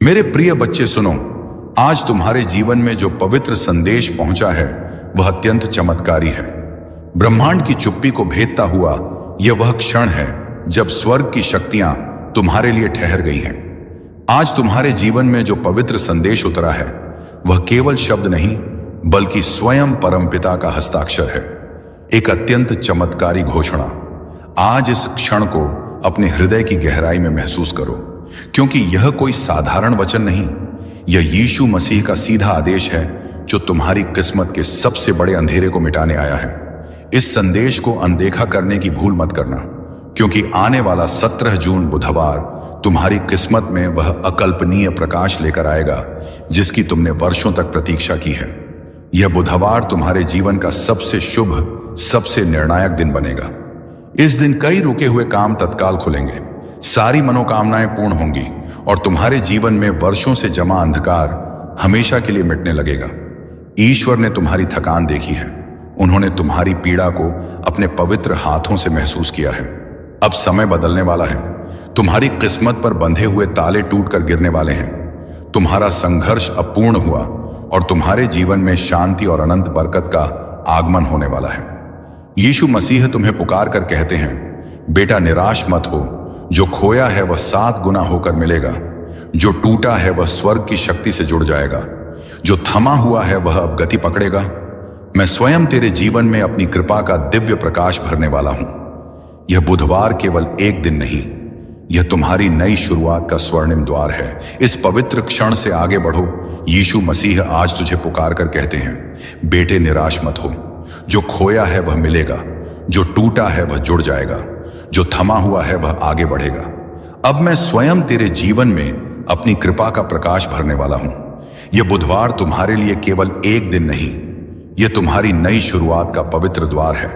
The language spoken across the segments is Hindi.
मेरे प्रिय बच्चे सुनो, आज तुम्हारे जीवन में जो पवित्र संदेश पहुंचा है वह अत्यंत चमत्कारी है। ब्रह्मांड की चुप्पी को भेदता हुआ यह वह क्षण है जब स्वर्ग की शक्तियां तुम्हारे लिए ठहर गई हैं। आज तुम्हारे जीवन में जो पवित्र संदेश उतरा है वह केवल शब्द नहीं बल्कि स्वयं परमपिता का हस्ताक्षर है। एक अत्यंत चमत्कारी घोषणा। आज इस क्षण को अपने हृदय की गहराई में महसूस करो, क्योंकि यह कोई साधारण वचन नहीं, यह यीशु मसीह का सीधा आदेश है जो तुम्हारी किस्मत के सबसे बड़े अंधेरे को मिटाने आया है। इस संदेश को अनदेखा करने की भूल मत करना, क्योंकि आने वाला 17 जून बुधवार तुम्हारी किस्मत में वह अकल्पनीय प्रकाश लेकर आएगा जिसकी तुमने वर्षों तक प्रतीक्षा की है। यह बुधवार तुम्हारे जीवन का सबसे शुभ, सबसे निर्णायक दिन बनेगा। इस दिन कई रुके हुए काम तत्काल खुलेंगे, सारी मनोकामनाएं पूर्ण होंगी और तुम्हारे जीवन में वर्षों से जमा अंधकार हमेशा के लिए मिटने लगेगा। ईश्वर ने तुम्हारी थकान देखी है, उन्होंने तुम्हारी पीड़ा को अपने पवित्र हाथों से महसूस किया है। अब समय बदलने वाला है, तुम्हारी किस्मत पर बंधे हुए ताले टूटकर गिरने वाले हैं। तुम्हारा संघर्ष अब पूर्ण हुआ और तुम्हारे जीवन में शांति और अनंत बरकत का आगमन होने वाला है। यीशु मसीह तुम्हें पुकार कर कहते हैं, बेटा निराश मत हो, जो खोया है वह 7 गुना होकर मिलेगा, जो टूटा है वह स्वर्ग की शक्ति से जुड़ जाएगा, जो थमा हुआ है वह अब गति पकड़ेगा। मैं स्वयं तेरे जीवन में अपनी कृपा का दिव्य प्रकाश भरने वाला हूं। यह बुधवार केवल एक दिन नहीं, यह तुम्हारी नई शुरुआत का स्वर्णिम द्वार है। इस पवित्र क्षण से आगे बढ़ो। यीशु मसीह आज तुझे पुकार कर कहते हैं, बेटे निराश मत हो, जो खोया है वह मिलेगा, जो टूटा है वह जुड़ जाएगा, जो थमा हुआ है वह आगे बढ़ेगा। अब मैं स्वयं तेरे जीवन में अपनी कृपा का प्रकाश भरने वाला हूं। यह बुधवार तुम्हारे लिए केवल एक दिन नहीं, यह तुम्हारी नई शुरुआत का पवित्र द्वार है।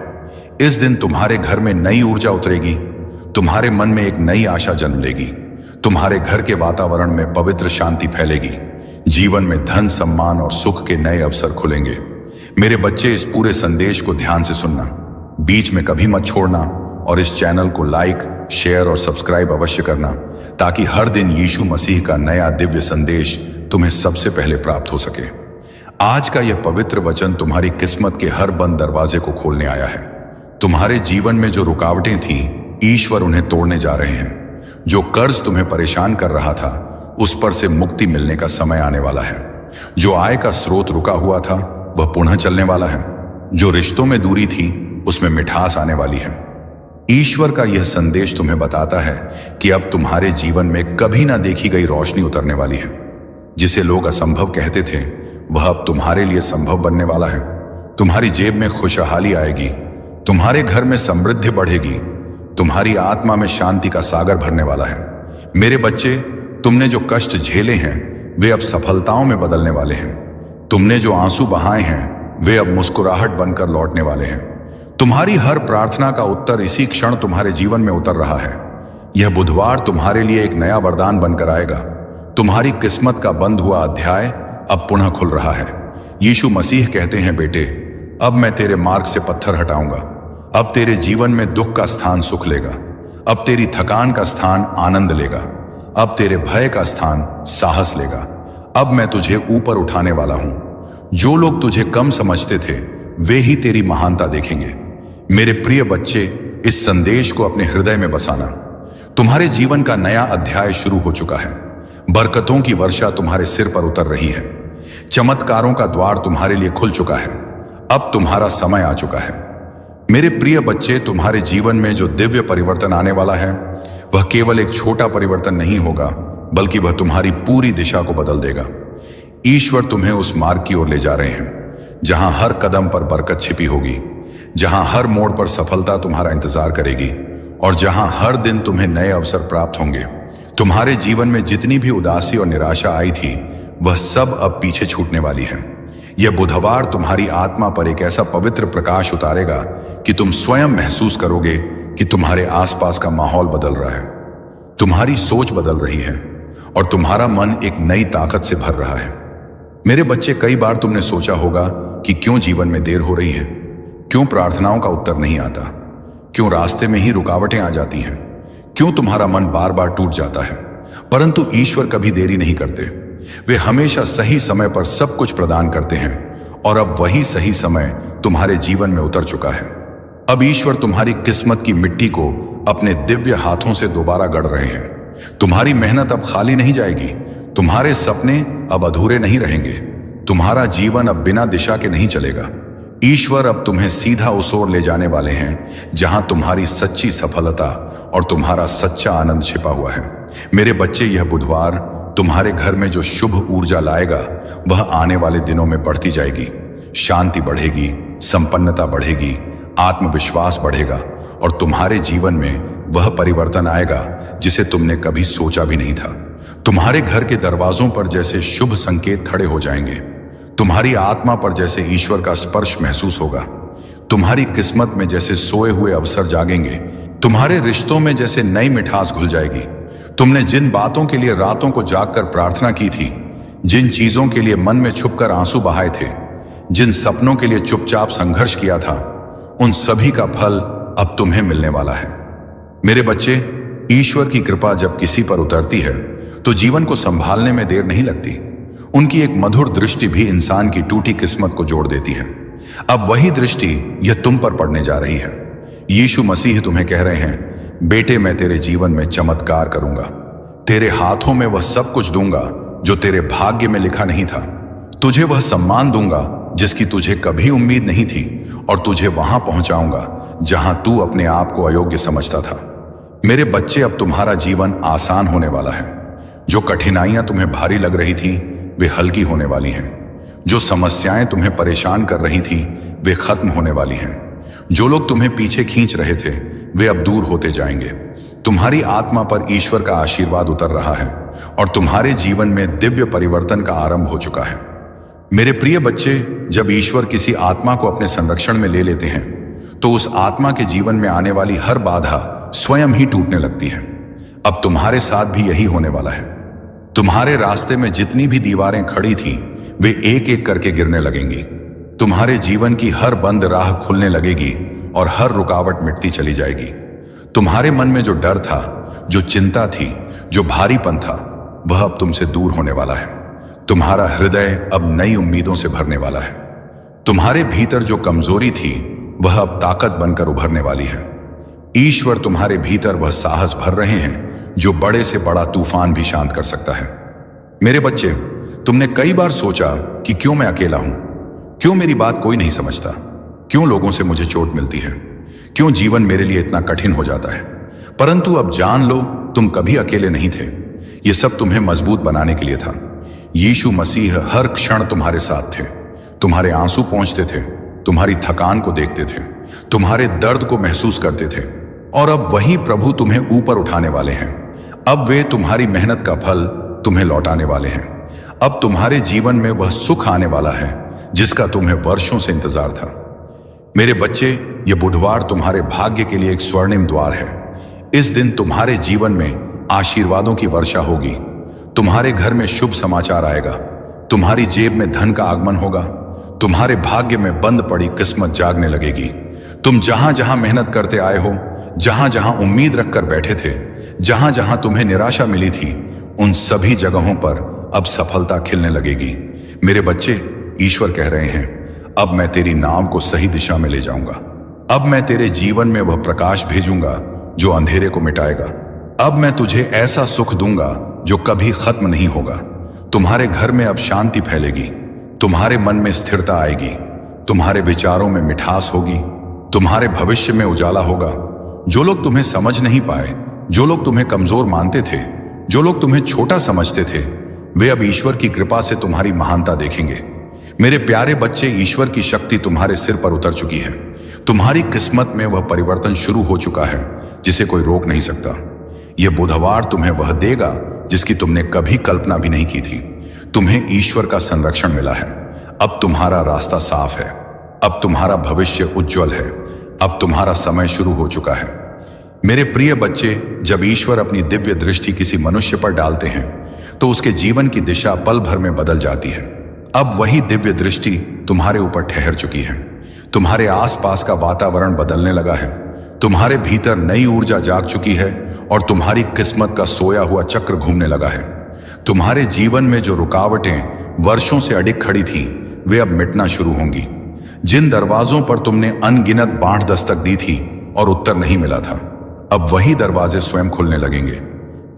इस दिन तुम्हारे घर में नई ऊर्जा उतरेगी, तुम्हारे मन में एक नई आशा जन्म लेगी, तुम्हारे घर के वातावरण में पवित्र शांति फैलेगी, जीवन में धन, सम्मान और सुख के नए अवसर खुलेंगे। मेरे बच्चे, इस पूरे संदेश को ध्यान से सुनना, बीच में कभी मत छोड़ना और इस चैनल को लाइक, शेयर और सब्सक्राइब अवश्य करना, ताकि हर दिन यीशु मसीह का नया दिव्य संदेश तुम्हें सबसे पहले प्राप्त हो सके। आज का यह पवित्र वचन तुम्हारी किस्मत के हर बंद दरवाजे को खोलने आया है। तुम्हारे जीवन में जो रुकावटें थीं, ईश्वर उन्हें तोड़ने जा रहे हैं। जो कर्ज तुम्हें परेशान कर रहा था, उस पर से मुक्ति मिलने का समय आने वाला है। जो आय का स्रोत रुका हुआ था वह पुनः चलने वाला है। जो रिश्तों में दूरी थी उसमें मिठास आने वाली है। ईश्वर का यह संदेश तुम्हें बताता है कि अब तुम्हारे जीवन में कभी ना देखी गई रोशनी उतरने वाली है। जिसे लोग असंभव कहते थे वह अब तुम्हारे लिए संभव बनने वाला है। तुम्हारी जेब में खुशहाली आएगी, तुम्हारे घर में समृद्धि बढ़ेगी, तुम्हारी आत्मा में शांति का सागर भरने वाला है। मेरे बच्चे, तुमने जो कष्ट झेले हैं वे अब सफलताओं में बदलने वाले हैं। तुमने जो आंसू बहाए हैं वे अब मुस्कुराहट बनकर लौटने वाले हैं। तुम्हारी हर प्रार्थना का उत्तर इसी क्षण तुम्हारे जीवन में उतर रहा है। यह बुधवार तुम्हारे लिए एक नया वरदान बनकर आएगा। तुम्हारी किस्मत का बंद हुआ अध्याय अब पुनः खुल रहा है। यीशु मसीह कहते हैं, बेटे अब मैं तेरे मार्ग से पत्थर हटाऊंगा। अब तेरे जीवन में दुख का स्थान सुख लेगा। अब तेरी थकान का स्थान आनंद लेगा। अब तेरे भय का स्थान साहस लेगा। अब मैं तुझे ऊपर उठाने वाला हूं। जो लोग तुझे कम समझते थे वे ही तेरी महानता देखेंगे। मेरे प्रिय बच्चे, इस संदेश को अपने हृदय में बसाना। तुम्हारे जीवन का नया अध्याय शुरू हो चुका है। बरकतों की वर्षा तुम्हारे सिर पर उतर रही है। चमत्कारों का द्वार तुम्हारे लिए खुल चुका है। अब तुम्हारा समय आ चुका है। मेरे प्रिय बच्चे, तुम्हारे जीवन में जो दिव्य परिवर्तन आने वाला है वह केवल एक छोटा परिवर्तन नहीं होगा, बल्कि वह तुम्हारी पूरी दिशा को बदल देगा। ईश्वर तुम्हें उस मार्ग की ओर ले जा रहे हैं जहां हर कदम पर बरकत छिपी होगी, जहां हर मोड़ पर सफलता तुम्हारा इंतजार करेगी और जहां हर दिन तुम्हें नए अवसर प्राप्त होंगे। तुम्हारे जीवन में जितनी भी उदासी और निराशा आई थी वह सब अब पीछे छूटने वाली है। यह बुधवार तुम्हारी आत्मा पर एक ऐसा पवित्र प्रकाश उतारेगा कि तुम स्वयं महसूस करोगे कि तुम्हारे आसपास का माहौल बदल रहा है, तुम्हारी सोच बदल रही है और तुम्हारा मन एक नई ताकत से भर रहा है। मेरे बच्चे, कई बार तुमने सोचा होगा कि क्यों जीवन में देर हो रही है, क्यों प्रार्थनाओं का उत्तर नहीं आता, क्यों रास्ते में ही रुकावटें आ जाती हैं, क्यों तुम्हारा मन बार बार टूट जाता है। परंतु ईश्वर कभी देरी नहीं करते। वे हमेशा सही समय पर सब कुछ प्रदान करते हैं और अब वही सही समय तुम्हारे जीवन में उतर चुका है। अब ईश्वर तुम्हारी किस्मत की मिट्टी को अपने दिव्य हाथों से दोबारा गढ़ रहे हैं। तुम्हारी मेहनत अब खाली नहीं जाएगी, तुम्हारे सपने अब अधूरे नहीं रहेंगे, तुम्हारा जीवन अब बिना दिशा के नहीं चलेगा। ईश्वर अब तुम्हें सीधा उस ओर ले जाने वाले हैं जहां तुम्हारी सच्ची सफलता और तुम्हारा सच्चा आनंद छिपा हुआ है। मेरे बच्चे, यह बुधवार तुम्हारे घर में जो शुभ ऊर्जा लाएगा वह आने वाले दिनों में बढ़ती जाएगी। शांति बढ़ेगी, संपन्नता बढ़ेगी, आत्मविश्वास बढ़ेगा और तुम्हारे जीवन में वह परिवर्तन आएगा जिसे तुमने कभी सोचा भी नहीं था। तुम्हारे घर के दरवाजों पर जैसे शुभ संकेत खड़े हो जाएंगे, तुम्हारी आत्मा पर जैसे ईश्वर का स्पर्श महसूस होगा, तुम्हारी किस्मत में जैसे सोए हुए अवसर जागेंगे, तुम्हारे रिश्तों में जैसे नई मिठास घुल जाएगी। तुमने जिन बातों के लिए रातों को जागकर प्रार्थना की थी, जिन चीजों के लिए मन में छुपकर आंसू बहाए थे, जिन सपनों के लिए चुपचाप संघर्ष किया था, उन सभी का फल अब तुम्हें मिलने वाला है। मेरे बच्चे, ईश्वर की कृपा जब किसी पर उतरती है तो जीवन को संभालने में देर नहीं लगती। उनकी एक मधुर दृष्टि भी इंसान की टूटी किस्मत को जोड़ देती है। अब वही दृष्टि यह तुम पर पड़ने जा रही है। यीशु मसीह तुम्हें कह रहे हैं, बेटे, मैं तेरे जीवन में चमत्कार करूंगा, तेरे हाथों में वह सब कुछ दूंगा जो तेरे भाग्य में लिखा नहीं था। तुझे वह सम्मान दूंगा जिसकी तुझे कभी उम्मीद नहीं थी और तुझे वहां पहुंचाऊंगा जहां तू अपने आप को अयोग्य समझता था। मेरे बच्चे, अब तुम्हारा जीवन आसान होने वाला है। जो कठिनाइयां तुम्हें भारी लग रही थी वे हल्की होने वाली हैं। जो समस्याएं तुम्हें परेशान कर रही थी वे खत्म होने वाली हैं। जो लोग तुम्हें पीछे खींच रहे थे वे अब दूर होते जाएंगे। तुम्हारी आत्मा पर ईश्वर का आशीर्वाद उतर रहा है और तुम्हारे जीवन में दिव्य परिवर्तन का आरंभ हो चुका है। मेरे प्रिय बच्चे, जब ईश्वर किसी आत्मा को अपने संरक्षण में ले लेते हैं तो उस आत्मा के जीवन में आने वाली हर बाधा स्वयं ही टूटने लगती है। अब तुम्हारे साथ भी यही होने वाला है। तुम्हारे रास्ते में जितनी भी दीवारें खड़ी थीं वे एक एक करके गिरने लगेंगी। तुम्हारे जीवन की हर बंद राह खुलने लगेगी और हर रुकावट मिटती चली जाएगी। तुम्हारे मन में जो डर था, जो चिंता थी, जो भारीपन था, वह अब तुमसे दूर होने वाला है। तुम्हारा हृदय अब नई उम्मीदों से भरने वाला है। तुम्हारे भीतर जो कमजोरी थी वह अब ताकत बनकर उभरने वाली है। ईश्वर तुम्हारे भीतर वह साहस भर रहे हैं जो बड़े से बड़ा तूफान भी शांत कर सकता है। मेरे बच्चे, तुमने कई बार सोचा कि क्यों मैं अकेला हूं, क्यों मेरी बात कोई नहीं समझता, क्यों लोगों से मुझे चोट मिलती है, क्यों जीवन मेरे लिए इतना कठिन हो जाता है। परंतु अब जान लो, तुम कभी अकेले नहीं थे। यह सब तुम्हें मजबूत बनाने के लिए था। यीशु मसीह हर क्षण तुम्हारे साथ थे। तुम्हारे आंसू पोंछते थे, तुम्हारी थकान को देखते थे, तुम्हारे दर्द को महसूस करते थे और अब वही प्रभु तुम्हें ऊपर उठाने वाले हैं। अब वे तुम्हारी मेहनत का फल तुम्हें लौटाने वाले हैं। अब तुम्हारे जीवन में वह सुख आने वाला है जिसका तुम्हें वर्षों से इंतजार था। मेरे बच्चे, यह बुधवार तुम्हारे भाग्य के लिए एक स्वर्णिम द्वार है। इस दिन तुम्हारे जीवन में आशीर्वादों की वर्षा होगी। तुम्हारे घर में शुभ समाचार आएगा। तुम्हारी जेब में धन का आगमन होगा। तुम्हारे भाग्य में बंद पड़ी किस्मत जागने लगेगी। तुम जहां जहां मेहनत करते आए हो, जहां जहां उम्मीद रखकर बैठे थे, जहां जहां तुम्हें निराशा मिली थी, उन सभी जगहों पर अब सफलता खिलने लगेगी। मेरे बच्चे, ईश्वर कह रहे हैं, अब मैं तेरी नाव को सही दिशा में ले जाऊंगा। अब मैं तेरे जीवन में वह प्रकाश भेजूंगा जो अंधेरे को मिटाएगा। अब मैं तुझे ऐसा सुख दूंगा जो कभी खत्म नहीं होगा। तुम्हारे घर में अब शांति फैलेगी। तुम्हारे मन में स्थिरता आएगी। तुम्हारे विचारों में मिठास होगी। तुम्हारे भविष्य में उजाला होगा। जो लोग तुम्हें समझ नहीं पाए, जो लोग तुम्हें कमजोर मानते थे, जो लोग तुम्हें छोटा समझते थे, वे अब ईश्वर की कृपा से तुम्हारी महानता देखेंगे। मेरे प्यारे बच्चे, ईश्वर की शक्ति तुम्हारे सिर पर उतर चुकी है। तुम्हारी किस्मत में वह परिवर्तन शुरू हो चुका है जिसे कोई रोक नहीं सकता। यह बुधवार तुम्हें वह देगा जिसकी तुमने कभी कल्पना भी नहीं की थी। तुम्हें ईश्वर का संरक्षण मिला है। अब तुम्हारा रास्ता साफ है। अब तुम्हारा भविष्य उज्जवल है। अब तुम्हारा समय शुरू हो चुका है। मेरे प्रिय बच्चे, जब ईश्वर अपनी दिव्य दृष्टि किसी मनुष्य पर डालते हैं तो उसके जीवन की दिशा पल भर में बदल जाती है। अब वही दिव्य दृष्टि तुम्हारे ऊपर ठहर चुकी है। तुम्हारे आसपास का वातावरण बदलने लगा है। तुम्हारे भीतर नई ऊर्जा जाग चुकी है और तुम्हारी किस्मत का सोया हुआ चक्र घूमने लगा है। तुम्हारे जीवन में जो रुकावटें वर्षों से अडिग खड़ी थीं, वे अब मिटना शुरू होंगी। जिन दरवाजों पर तुमने अनगिनत बाढ़ दस्तक दी थी और उत्तर नहीं मिला था, अब वही दरवाजे स्वयं खुलने लगेंगे।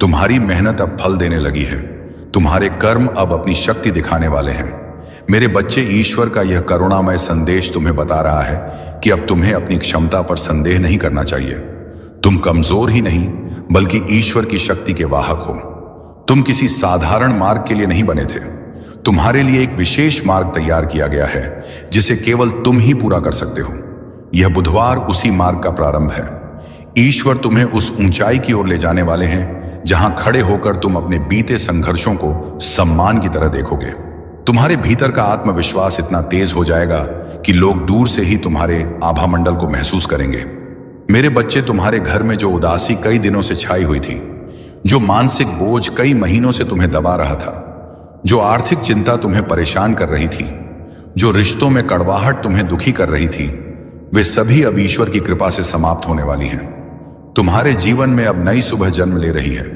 तुम्हारी मेहनत अब फल देने लगी है। तुम्हारे कर्म अब अपनी शक्ति दिखाने वाले हैं। मेरे बच्चे, ईश्वर का यह करुणामय संदेश तुम्हें बता रहा है कि अब तुम्हें अपनी क्षमता पर संदेह नहीं करना चाहिए। तुम कमजोर ही नहीं, बल्कि ईश्वर की शक्ति के वाहक हो। तुम किसी साधारण मार्ग के लिए नहीं बने थे। तुम्हारे लिए एक विशेष मार्ग तैयार किया गया है, जिसे केवल तुम ही पूरा कर सकते हो। यह बुधवार उसी मार्ग का प्रारंभ है। ईश्वर तुम्हें उस ऊंचाई की ओर ले जाने वाले हैं, जहां खड़े होकर तुम अपने बीते संघर्षों को सम्मान की तरह देखोगे। तुम्हारे भीतर का आत्मविश्वास इतना तेज हो जाएगा कि लोग दूर से ही तुम्हारे आभामंडल को महसूस करेंगे। मेरे बच्चे, तुम्हारे घर में जो उदासी कई दिनों से छाई हुई थी, जो मानसिक बोझ कई महीनों से तुम्हें दबा रहा था, जो आर्थिक चिंता तुम्हें परेशान कर रही थी, जो रिश्तों में कड़वाहट तुम्हें दुखी कर रही थी, वे सभी अब ईश्वर की कृपा से समाप्त होने वाली हैं। तुम्हारे जीवन में अब नई सुबह जन्म ले रही है।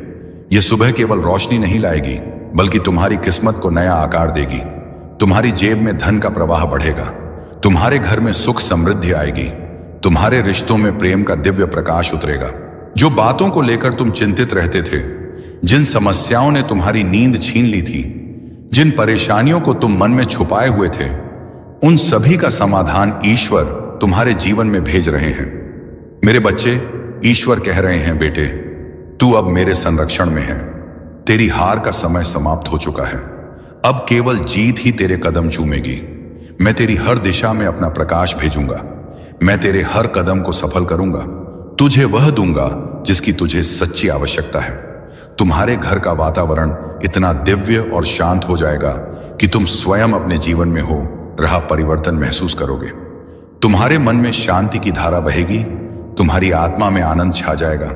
यह सुबह केवल रोशनी नहीं लाएगी, बल्कि तुम्हारी किस्मत को नया आकार देगी। तुम्हारी जेब में धन का प्रवाह बढ़ेगा। तुम्हारे घर में सुख समृद्धि आएगी। तुम्हारे रिश्तों में प्रेम का दिव्य प्रकाश उतरेगा। जो बातों को लेकर तुम चिंतित रहते थे, जिन समस्याओं ने तुम्हारी नींद छीन ली थी, जिन परेशानियों को तुम मन में छुपाए हुए थे, उन सभी का समाधान ईश्वर तुम्हारे जीवन में भेज रहे हैं। मेरे बच्चे, ईश्वर कह रहे हैं, बेटे, तू अब मेरे संरक्षण में है। तेरी हार का समय समाप्त हो चुका है। अब केवल जीत ही तेरे कदम चूमेगी। मैं तेरी हर दिशा में अपना प्रकाश भेजूंगा। मैं तेरे हर कदम को सफल करूंगा। तुझे वह दूंगा जिसकी तुझे सच्ची आवश्यकता है। तुम्हारे घर का वातावरण इतना दिव्य और शांत हो जाएगा कि तुम स्वयं अपने जीवन में हो रहा परिवर्तन महसूस करोगे। तुम्हारे मन में शांति की धारा बहेगी। तुम्हारी आत्मा में आनंद छा जाएगा।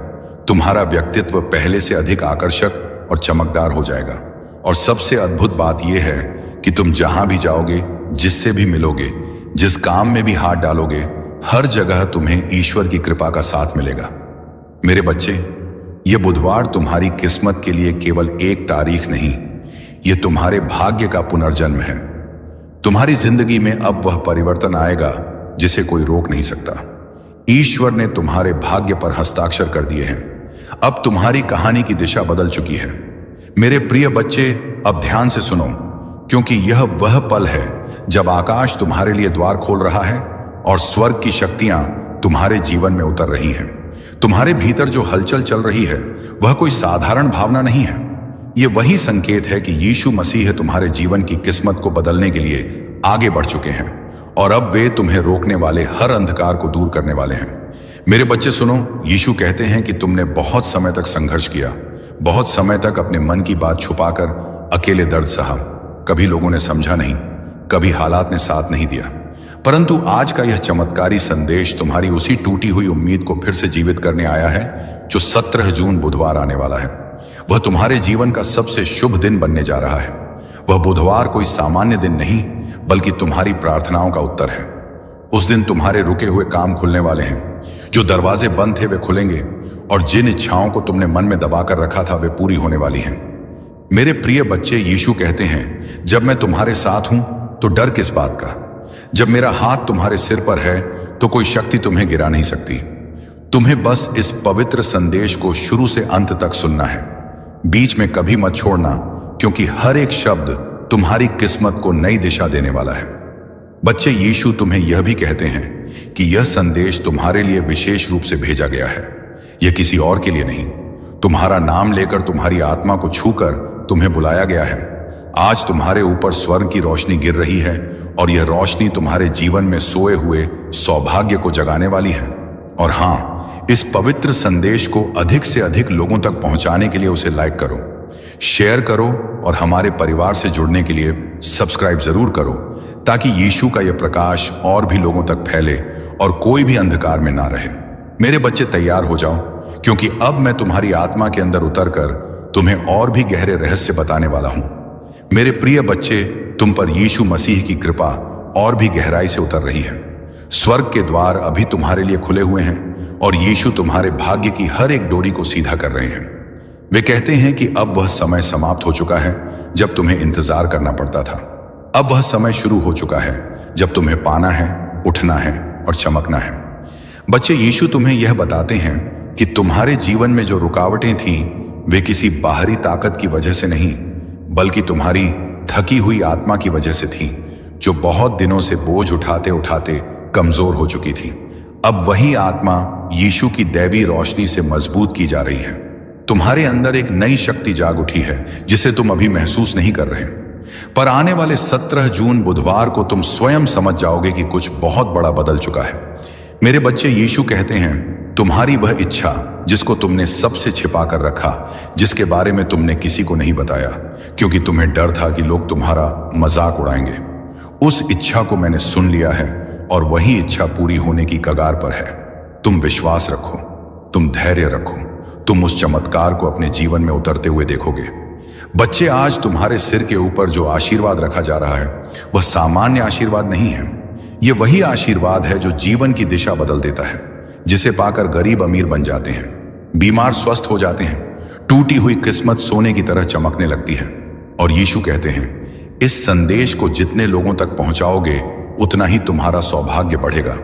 तुम्हारा व्यक्तित्व पहले से अधिक आकर्षक और चमकदार हो जाएगा। और सबसे अद्भुत बात यह है कि तुम जहां भी जाओगे, जिससे भी मिलोगे, जिस काम में भी हाथ डालोगे, हर जगह तुम्हें ईश्वर की कृपा का साथ मिलेगा। मेरे बच्चे, यह बुधवार तुम्हारी किस्मत के लिए केवल एक तारीख नहीं, यह तुम्हारे भाग्य का पुनर्जन्म है। तुम्हारी जिंदगी में अब वह परिवर्तन आएगा जिसे कोई रोक नहीं सकता। ईश्वर ने तुम्हारे भाग्य पर हस्ताक्षर कर दिए हैं। अब तुम्हारी कहानी की दिशा बदल चुकी है। मेरे प्रिय बच्चे, अब ध्यान से सुनो, क्योंकि यह वह पल है जब आकाश तुम्हारे लिए द्वार खोल रहा है और स्वर्ग की शक्तियां तुम्हारे जीवन में उतर रही हैं। तुम्हारे भीतर जो हलचल चल रही है, वह कोई साधारण भावना नहीं है। यह वही संकेत है कि यीशु मसीह तुम्हारे जीवन की किस्मत को बदलने के लिए आगे बढ़ चुके हैं और अब वे तुम्हें रोकने वाले हर अंधकार को दूर करने वाले हैं। मेरे बच्चे सुनो, यीशु कहते हैं कि तुमने बहुत समय तक संघर्ष किया, बहुत समय तक अपने मन की बात छुपाकर अकेले दर्द सहा। कभी लोगों ने समझा नहीं, कभी हालात ने साथ नहीं दिया, परंतु आज का यह चमत्कारी संदेश तुम्हारी उसी टूटी हुई उम्मीद को फिर से जीवित करने आया है जो 17 जून बुधवार आने वाला है। वह तुम्हारे जीवन का सबसे शुभ दिन बनने जा रहा है। वह बुधवार कोई सामान्य दिन नहीं, बल्कि तुम्हारी प्रार्थनाओं का उत्तर है। उस दिन तुम्हारे रुके हुए काम खुलने वाले हैं। जो दरवाजे बंद थे वे खुलेंगे और जिन इच्छाओं को तुमने मन में दबाकर रखा था वे पूरी होने वाली हैं। मेरे प्रिय बच्चे, यीशु कहते हैं, जब मैं तुम्हारे साथ हूं तो डर किस बात का। जब मेरा हाथ तुम्हारे सिर पर है तो कोई शक्ति तुम्हें गिरा नहीं सकती। तुम्हें बस इस पवित्र संदेश को शुरू से अंत तक सुनना है। बीच में कभी मत छोड़ना, क्योंकि हर एक शब्द तुम्हारी किस्मत को नई दिशा देने वाला है। बच्चे, यीशु तुम्हें यह भी कहते हैं कि यह संदेश तुम्हारे लिए विशेष रूप से भेजा गया है। यह किसी और के लिए नहीं। तुम्हारा नाम लेकर, तुम्हारी आत्मा को छूकर तुम्हें बुलाया गया है। आज तुम्हारे ऊपर स्वर्ग की रोशनी गिर रही है और यह रोशनी तुम्हारे जीवन में सोए हुए सौभाग्य को जगाने वाली है। और हाँ, इस पवित्र संदेश को अधिक से अधिक लोगों तक पहुंचाने के लिए उसे लाइक करो, शेयर करो और हमारे परिवार से जुड़ने के लिए सब्सक्राइब जरूर करो, ताकि यीशु का यह प्रकाश और भी लोगों तक फैले और कोई भी अंधकार में ना रहे। मेरे बच्चे, तैयार हो जाओ, क्योंकि अब मैं तुम्हारी आत्मा के अंदर उतरकर तुम्हें और भी गहरे रहस्य बताने वाला हूं। मेरे प्रिय बच्चे, तुम पर यीशु मसीह की कृपा और भी गहराई से उतर रही है। स्वर्ग के द्वार अभी तुम्हारे लिए खुले हुए हैं और यीशु तुम्हारे भाग्य की हर एक डोरी को सीधा कर रहे हैं। वे कहते हैं कि अब वह समय समाप्त हो चुका है जब तुम्हें इंतजार करना पड़ता था। अब वह समय शुरू हो चुका है जब तुम्हें पाना है, उठना है और चमकना है। बच्चे, यीशु तुम्हें यह बताते हैं कि तुम्हारे जीवन में जो रुकावटें थीं वे किसी बाहरी ताकत की वजह से नहीं, बल्कि तुम्हारी थकी हुई आत्मा की वजह से थीं, जो बहुत दिनों से बोझ उठाते उठाते कमजोर हो चुकी थी। अब वही आत्मा यीशु की दैवी रोशनी से मजबूत की जा रही है। तुम्हारे अंदर एक नई शक्ति जाग उठी है जिसे तुम अभी महसूस नहीं कर रहे, पर आने वाले 17 जून बुधवार को तुम स्वयं समझ जाओगे कि कुछ बहुत बड़ा बदल चुका है। मेरे बच्चे, यीशु कहते हैं तुम्हारी वह इच्छा जिसको तुमने सबसे छिपा कर रखा, जिसके बारे में तुमने किसी को नहीं बताया क्योंकि तुम्हें डर था कि लोग तुम्हारा मजाक उड़ाएंगे, उस इच्छा को मैंने सुन लिया है और वही इच्छा पूरी होने की कगार पर है। तुम विश्वास रखो, तुम धैर्य रखो, तुम उस चमत्कार को अपने जीवन में उतरते हुए देखोगे। बच्चे, आज तुम्हारे सिर के ऊपर जो आशीर्वाद रखा जा रहा है वह सामान्य आशीर्वाद नहीं है। यह वही आशीर्वाद है जो जीवन की दिशा बदल देता है, जिसे पाकर गरीब अमीर बन जाते हैं, बीमार स्वस्थ हो जाते हैं, टूटी हुई किस्मत सोने की तरह चमकने लगती है। और यीशु कहते हैं इस संदेश को जितने लोगों तक पहुंचाओगे उतना ही तुम्हारा सौभाग्य बढ़ेगा,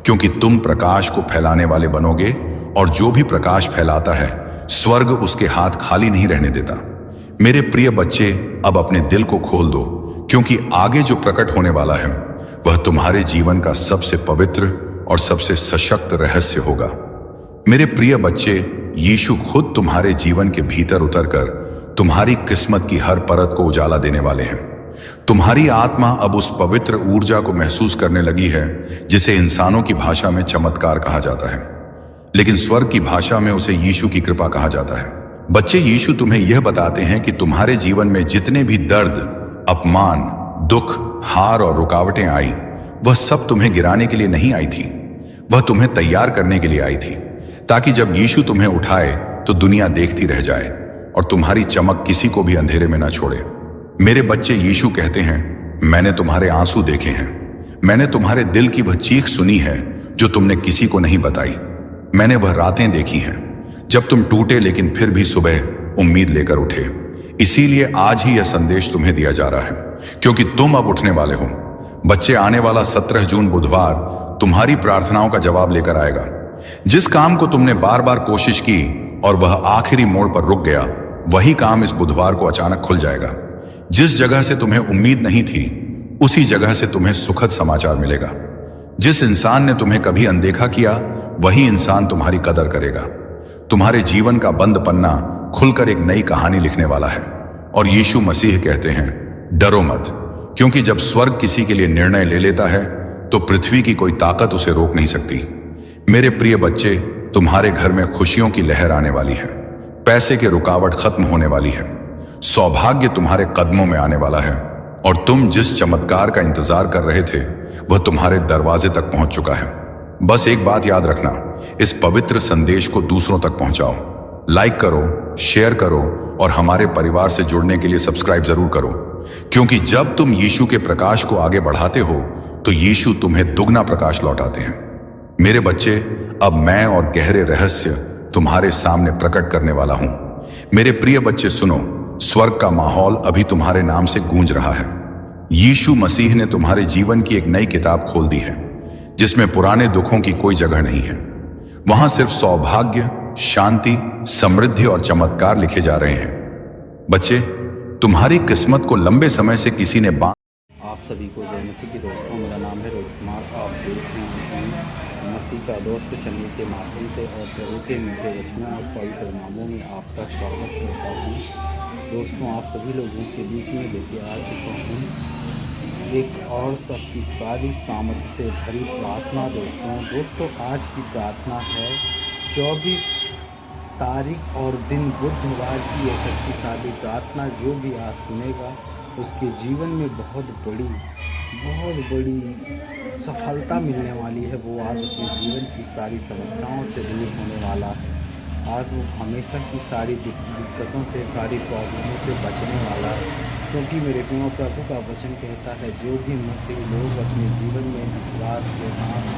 क्योंकि तुम प्रकाश को फैलाने वाले बनोगे और जो भी प्रकाश फैलाता है स्वर्ग उसके हाथ खाली नहीं रहने देता। मेरे प्रिय बच्चे, अब अपने दिल को खोल दो, क्योंकि आगे जो प्रकट होने वाला है वह तुम्हारे जीवन का सबसे पवित्र और सबसे सशक्त रहस्य होगा। मेरे प्रिय बच्चे, यीशु खुद तुम्हारे जीवन के भीतर उतरकर तुम्हारी किस्मत की हर परत को उजाला देने वाले हैं। तुम्हारी आत्मा अब उस पवित्र ऊर्जा को महसूस करने लगी है जिसे इंसानों की भाषा में चमत्कार कहा जाता है, लेकिन स्वर्ग की भाषा में उसे यीशु की कृपा कहा जाता है। बच्चे, यीशु तुम्हें यह बताते हैं कि तुम्हारे जीवन में जितने भी दर्द, अपमान, दुख, हार और रुकावटें आई, वह सब तुम्हें गिराने के लिए नहीं आई थी, वह तुम्हें तैयार करने के लिए आई थी, ताकि जब यीशु तुम्हें उठाए तो दुनिया देखती रह जाए और तुम्हारी चमक किसी को भी अंधेरे में ना छोड़े। मेरे बच्चे, यीशु कहते हैं मैंने तुम्हारे आंसू देखे हैं, मैंने तुम्हारे दिल की वह चीख सुनी है जो तुमने किसी को नहीं बताई, मैंने वह रातें देखी हैं जब तुम टूटे लेकिन फिर भी सुबह उम्मीद लेकर उठे। इसीलिए आज ही यह संदेश तुम्हें दिया जा रहा है, क्योंकि तुम अब उठने वाले हो। बच्चे, आने वाला 17 जून बुधवार तुम्हारी प्रार्थनाओं का जवाब लेकर आएगा। जिस काम को तुमने बार बार कोशिश की और वह आखिरी मोड़ पर रुक गया, वही काम इस बुधवार को अचानक खुल जाएगा। जिस जगह से तुम्हें उम्मीद नहीं थी, उसी जगह से तुम्हें सुखद समाचार मिलेगा। जिस इंसान ने तुम्हें कभी अनदेखा किया, वही इंसान तुम्हारी कदर करेगा। तुम्हारे जीवन का बंद पन्ना खुलकर एक नई कहानी लिखने वाला है। और यीशु मसीह कहते हैं डरो मत, क्योंकि जब स्वर्ग किसी के लिए निर्णय ले लेता है तो पृथ्वी की कोई ताकत उसे रोक नहीं सकती। मेरे प्रिय बच्चे, तुम्हारे घर में खुशियों की लहर आने वाली है, पैसे की रुकावट खत्म होने वाली है, सौभाग्य तुम्हारे कदमों में आने वाला है और तुम जिस चमत्कार का इंतजार कर रहे थे वह तुम्हारे दरवाजे तक पहुंच चुका है। बस एक बात याद रखना, इस पवित्र संदेश को दूसरों तक पहुंचाओ, लाइक करो, शेयर करो और हमारे परिवार से जुड़ने के लिए सब्सक्राइब जरूर करो, क्योंकि जब तुम यीशु के प्रकाश को आगे बढ़ाते हो तो यीशु तुम्हें दुगना प्रकाश लौटाते हैं। मेरे बच्चे, अब मैं और गहरे रहस्य तुम्हारे सामने प्रकट करने वाला हूं। मेरे प्रिय बच्चे सुनो, स्वर्ग का माहौल अभी तुम्हारे नाम से गूंज रहा है। यीशु मसीह ने तुम्हारे जीवन की एक नई किताब खोल दी है, जिसमें पुराने दुखों की कोई जगह नहीं है। वहां सिर्फ सौभाग्य, शांति, समृद्धि और चमत्कार लिखे जा रहे हैं। बच्चे, तुम्हारी किस्मत को लंबे समय से किसी ने आप सभी को जय मसीह की दोस्तों, मेरा नाम है रोहित कुमार। आप देख रहे हैं मसीह का दोस्त चैनल के माध्यम से और प्रभु के मीठे वचनों और पवित्र नामों में आपका स्वागत करता हूँ। दोस्तों, आप सभी लोगों के बीच में लेके आ चुका हूँ एक और शक्तिशाली सामर्थ्य से भरी प्रार्थना। दोस्तों आज की प्रार्थना है 24 तारीख और दिन बुधवार की। यह शक्तिशाली प्रार्थना जो भी आज सुनेगा उसके जीवन में बहुत बड़ी सफलता मिलने वाली है। वो आज अपने जीवन की सारी समस्याओं से दूर होने वाला है। आज वो हमेशा की सारी दिक्कतों से, सारी प्रॉब्लमों से बचने वाला है। क्योंकि मेरे प्रियो प्रभु का वचन कहता है जो भी मसीह लोग अपने जीवन में विश्वास के साथ,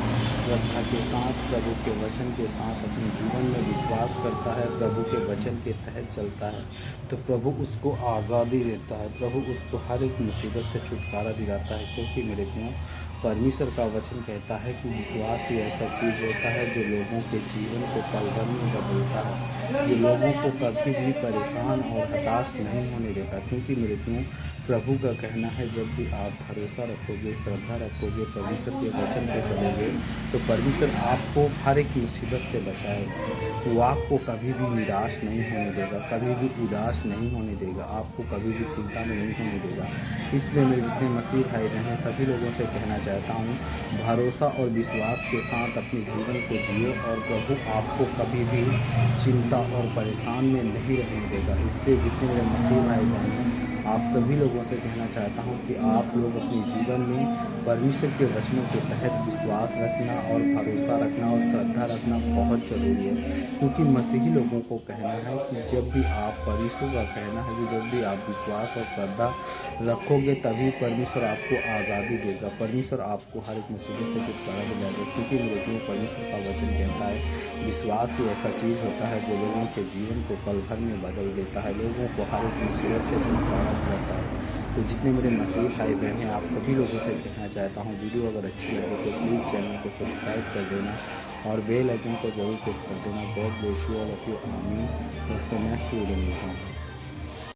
श्रद्धा के साथ, प्रभु के वचन के साथ अपने जीवन में विश्वास करता है, प्रभु के वचन के तहत चलता है, तो प्रभु उसको आज़ादी देता है, प्रभु उसको हर एक मुसीबत से छुटकारा दिलाता है। क्योंकि मेरे प्रियो परमेश्वर का वचन कहता है कि विश्वास ही ऐसा चीज़ होता है जो लोगों के जीवन को पल भर में बदलता है, जो लोगों को कभी भी परेशान और हताश नहीं होने देता। क्योंकि मेरे प्रियो प्रभु का कहना है जब भी आप भरोसा रखोगे, श्रद्धा रखोगे, परमेश्वर के वचन पे चलोगे, तो परमेश्वर आपको हर एक मुसीबत से बचाएगा। वो आपको कभी भी निराश नहीं होने देगा, कभी भी उदास नहीं होने देगा, आपको कभी भी चिंता में नहीं होने देगा। इसलिए मेरे जितने मसीह भाई बहन सभी लोगों से कहना चाहता हूँ, भरोसा और विश्वास के साथ अपने जीवन को जियो और प्रभु आपको कभी भी चिंता और परेशान में नहीं रहने देगा। इसलिए जितने मेरे मसीह भाई बहन हैं, आप सभी लोगों से कहना चाहता हूँ कि आप लोग अपने जीवन में परमेश्वर के वचनों के तहत विश्वास रखना और भरोसा रखना और श्रद्धा रखना बहुत ज़रूरी है। क्योंकि मसीही लोगों को कहना है कि जब भी आप परमेश्वर का कहना है कि जब भी आप विश्वास और श्रद्धा रखोगे तभी परमेश्वर आपको आज़ादी देगा, परमेश्वर आपको हर एक मुसीबत से छुटकारा दिलाएगा। क्योंकि मेरे प्रियो परमेश्वर का वचन कहता है विश्वास ही ऐसा चीज़ होता है जो लोगों के जीवन को पल भर में बदल देता है, लोगों को हर एक मुसीबत से छुटकारा दिलाता है। तो जितने मेरे मसीह भाई बहन हैं आप सभी लोगों से कहना चाहता हूँ, वीडियो अगर अच्छी लगे तो प्लीज़ चैनल को सब्सक्राइब कर देना और बेल आइकन को जरूर प्रेस कर देना। God bless you all of you. आमीन। दोस्तों नेक्स्ट वीडियो मिलता हूँ।